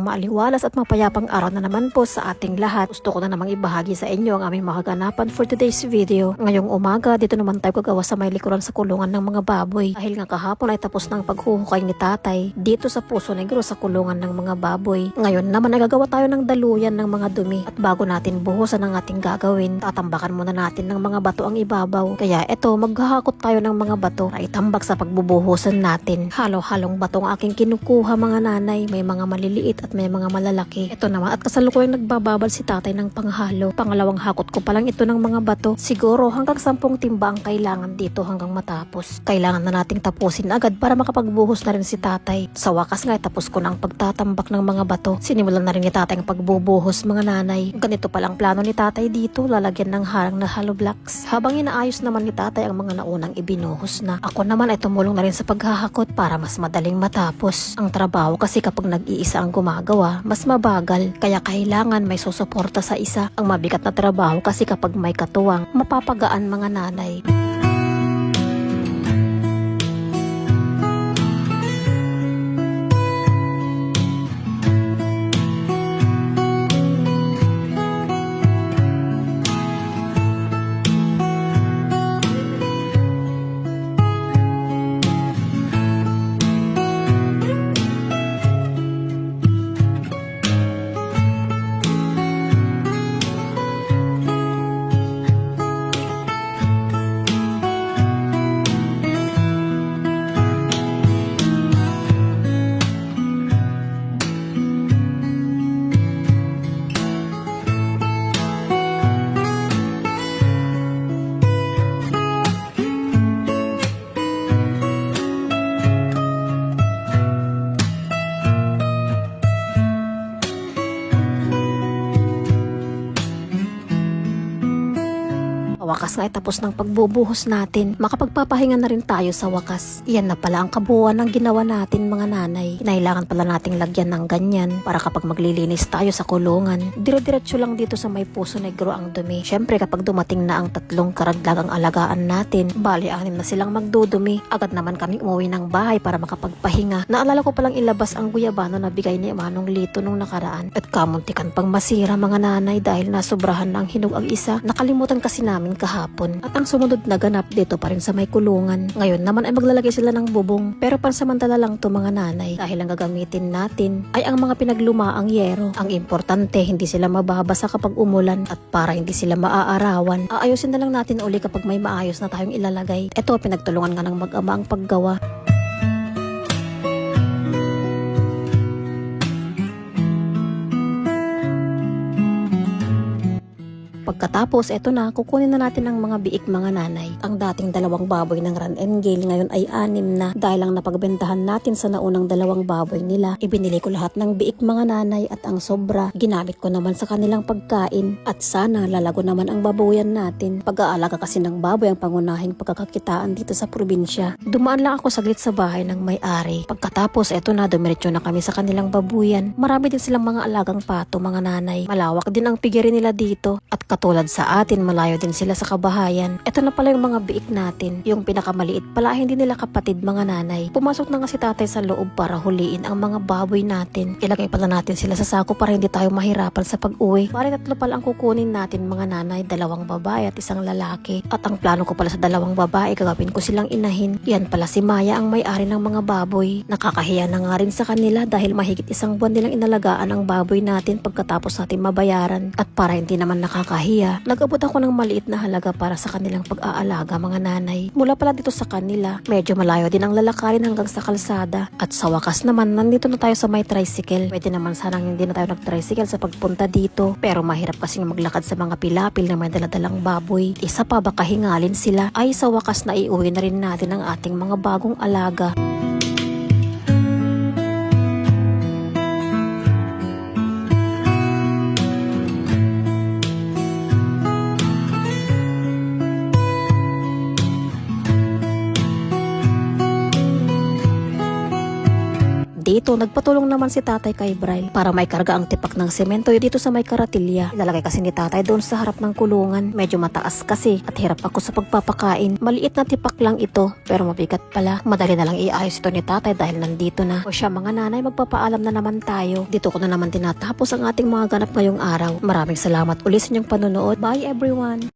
maaliwalas at mapayapang araw na naman po sa ating lahat. Gusto ko na namang ibahagi sa inyo ang aming makaganapan for today's video. Ngayong umaga, dito naman tayo gagawa sa may likuran sa kulungan ng mga baboy. Dahil nga kahapon ay tapos ng paghuhukay ni tatay dito sa Puso Negro sa kulungan ng mga baboy. Ngayon naman ay gagawa tayo ng daluyan ng mga dumi. At bago natin buhusan ang ating gagawin, tatambakan muna natin ng mga bato ang ibabaw. Kaya eto, maghahakot tayo ng mga bato na itambak sa pagbubuhusan natin. Halo-halong bato ang aking kinukuha mga nanay. May mga maliliit at may mga malalaki. Ito naman at kasalukuyang nagbababal si tatay ng panghalo. Pangalawang hakot ko pa lang ito ng mga bato. Siguro hanggang 10 timba ang kailangan dito hanggang matapos. Kailangan na nating tapusin agad para makapagbuhos na rin si tatay. Sa wakas nga tapos ko na ang pagtatambak ng mga bato. Sinimulan na rin ni tatay ang pagbubuhos mga nanay. Ganito palang plano ni tatay dito, lalagyan ng harang na hollow blocks. Habang inaayos naman ni tatay ang mga naunang ibinuhos na. Ako naman ay tumulong na rin sa paghahakot para mas madaling matapos. Ang trabaho kasi kapag nag-iisa ang gumagawa, mas mabagal. Kaya kailangan may susuporta sa isa. Ang mabigat na trabaho kasi kapag may katuwang, mapapagaan mga nanay. Wakas nga ay tapos ng pagbubuhos natin. Makapagpapahinga na rin tayo sa wakas. Iyan na pala ang kabuuan ng ginawa natin mga nanay. Kailangan pala nating lagyan ng ganyan para kapag maglilinis tayo sa kulungan, dire-diretso lang dito sa may Puso Negro ang dumi. Syempre kapag dumating na ang 3 karagdagang alagaan natin, bali 6 na silang magdudumi. Agad naman kaming umuwi ng bahay para makapagpahinga. Naalala ko palang ilabas ang guyabano na bigay ni Manong Lito nung nakaraan. At kamuntikan pang masira mga nanay dahil nasobrahan ng hinog ang isa. Nakalimutan kasi namin kahapon. At ang sumunod na ganap dito pa rin sa may kulungan. Ngayon naman ay maglalagay sila ng bubong. Pero pansamantala lang to mga nanay. Dahil ang gagamitin natin ay ang mga pinaglumaang yero. Ang importante hindi sila mababasa kapag umulan. At para hindi sila maaarawan, aayusin na lang natin uli kapag may maayos na tayong ilalagay. Ito pinagtulungan nga ng mag-ama ang paggawa. Pagkatapos, eto na, kukunin na natin ang mga biik mga nanay. Ang dating 2 baboy ng run and gale ngayon ay 6 na dahil lang napagbentahan natin sa naunang 2 baboy nila. Ibinili ko lahat ng biik mga nanay at ang sobra, ginamit ko naman sa kanilang pagkain. At sana lalago naman ang baboyan natin. Pag-aalaga kasi ng baboy ang pangunahing pagkakakitaan dito sa probinsya. Dumaan lang ako saglit sa bahay ng may-ari. Pagkatapos, eto na, dumiretso na kami sa kanilang babuyan. Marami din silang mga alagang pato mga nanay. Malawak din ang pigiri nila dito. At katulad sa atin, malayo din sila sa kabahayan. Ito na pala yung mga biik natin. Yung pinakamaliit pala, hindi nila kapatid mga nanay. Pumasok na nga si tatay sa loob para huliin ang mga baboy natin. Ilagay pala natin sila sa sako para hindi tayo mahirapan sa pag-uwi. Bali 3 pala ang kukunin natin mga nanay, 2 babae at 1 lalaki. At ang plano ko pala sa 2 babae, gagawin ko silang inahin. Yan pala si Maya ang may-ari ng mga baboy. Nakakahiya na nga rin sa kanila dahil mahigit 1 buwan nilang inalagaan ang baboy natin pagkatapos natin mabayaran. At para hindi naman nakakahiya, nag-abot ako ng maliit na halaga para sa kanilang pag-aalaga mga nanay. Mula pala dito sa kanila, medyo malayo din ang lalakarin hanggang sa kalsada. At sa wakas naman, nandito na tayo sa may tricycle. Pwede naman sanang hindi na tayo nag-tricycle sa pagpunta dito. Pero mahirap kasing maglakad sa mga pilapil na may daladalang baboy. Isa pa baka hingalin sila. Ay sa wakas na iuwi na rin natin ang ating mga bagong alaga. ito, nagpatulong naman si tatay kay Braille para may karga ang tipak ng semento dito sa may karatilya. Ilalagay kasi ni tatay doon sa harap ng kulungan. Medyo mataas kasi at hirap ako sa pagpapakain. Maliit na tipak lang ito pero mabigat pala. Madali na lang iayos ito ni tatay dahil nandito na. O siya mga nanay, magpapaalam na naman tayo. Dito ko na naman tinatapos ang ating mga ganap ngayong araw. Maraming salamat ulit sa inyong panonood. Bye everyone!